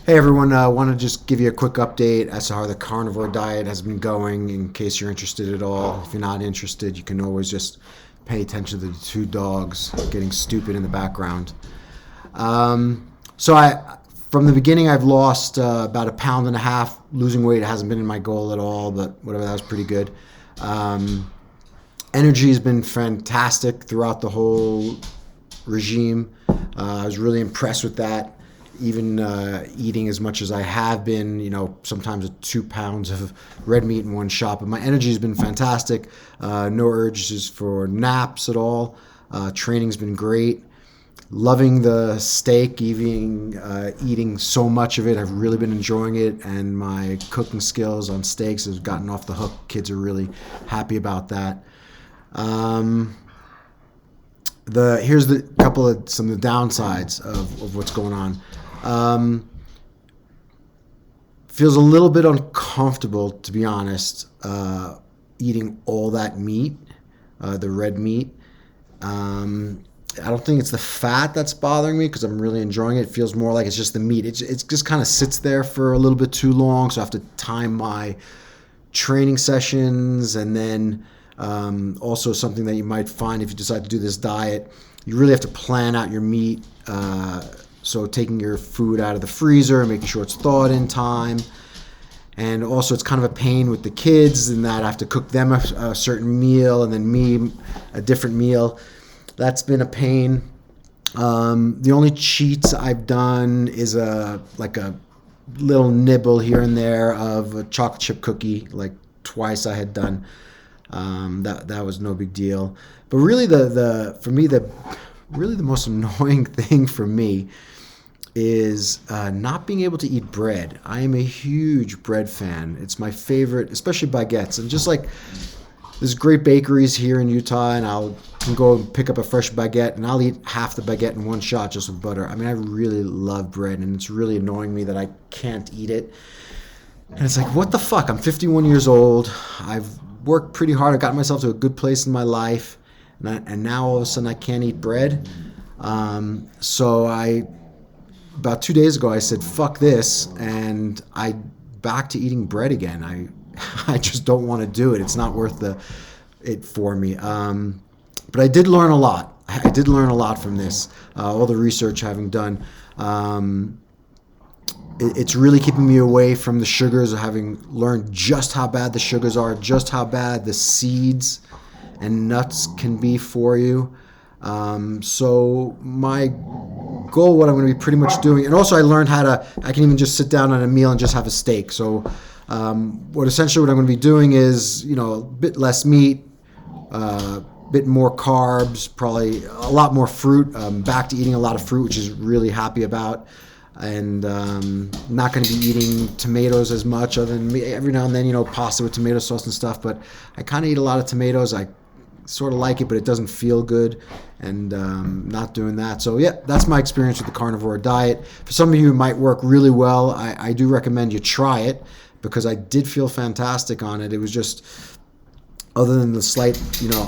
Hey everyone, I want to just give you a quick update as to how the carnivore diet has been going in case you're interested at all. If you're not interested, you can always just pay attention to the two dogs getting stupid in the background. From the beginning, I've lost about a pound and a half. Losing weight hasn't been in my goal at all, but whatever, that was pretty good. Um, Energy has been fantastic throughout the whole regime. I was really impressed with that. Even eating as much as I have been, sometimes 2 pounds of red meat in one shot. But my energy has been fantastic. No urges for naps at all. Training's been great. Loving the steak, eating so much of it. I've really been enjoying it, and my cooking skills on steaks have gotten off the hook. Kids are really happy about that. Um, Here's the couple of some of the downsides of what's going on. Um, Feels a little bit uncomfortable, to be honest, eating all that meat, the red meat. I don't think it's the fat that's bothering me because I'm really enjoying it. It feels more like it's just the meat. It just kind of sits there for a little bit too long, so I have to time my training sessions. And then also something that you might find if you decide to do this diet, you really have to plan out your meat. So taking your food out of the freezer, making sure it's thawed in time. And also it's kind of a pain with the kids in that I have to cook them a certain meal and then me a different meal. That's been a pain. The only cheats I've done is a little nibble here and there of a chocolate chip cookie, like twice I had done. That was no big deal. But really the most annoying thing for me is not being able to eat bread. I am a huge bread fan. It's my favorite, especially baguettes. And just like there's great bakeries here in Utah, and can go and pick up a fresh baguette, and I'll eat half the baguette in one shot just with butter. I mean, I really love bread, and it's really annoying me that I can't eat it. And it's like, what the fuck? I'm 51 years old. I've worked pretty hard. I got myself to a good place in my life, and now all of a sudden I can't eat bread. About 2 days ago, I said, fuck this, and I back to eating bread again. I just don't want to do it. It's not worth it for me. But I did learn a lot. I did learn a lot from this, all the research having done. It's really keeping me away from the sugars, having learned just how bad the sugars are, just how bad the seeds and nuts can be for you. So my goal, what I'm going to be pretty much doing, and also I learned I can even just sit down on a meal and just have a steak. So what I'm going to be doing is, a bit less meat, bit more carbs, probably a lot more fruit. Back to eating a lot of fruit, which is really happy about. And not going to be eating tomatoes as much, other than every now and then, pasta with tomato sauce and stuff. But I kind of eat a lot of tomatoes. I sort of like it, but it doesn't feel good, and not doing that. So yeah, that's my experience with the carnivore diet. For some of you, it might work really well. I do recommend you try it because I did feel fantastic on it. It was just, other than the slight,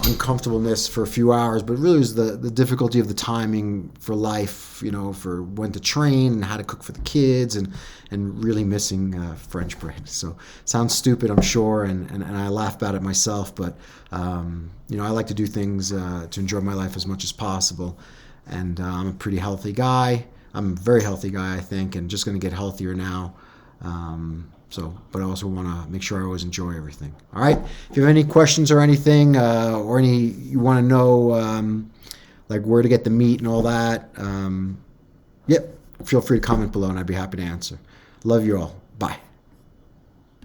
uncomfortableness for a few hours, but really it was the difficulty of the timing for life, for when to train and how to cook for the kids, and really missing French bread. So sounds stupid, I'm sure, and I laugh about it myself, but I like to do things to enjoy my life as much as possible. And I'm a pretty healthy guy. I'm a very healthy guy, I think, and just going to get healthier now. But I also want to make sure I always enjoy everything. All right. If you have any questions or anything, or you want to know, like where to get the meat and all that, feel free to comment below, and I'd be happy to answer. Love you all. Bye.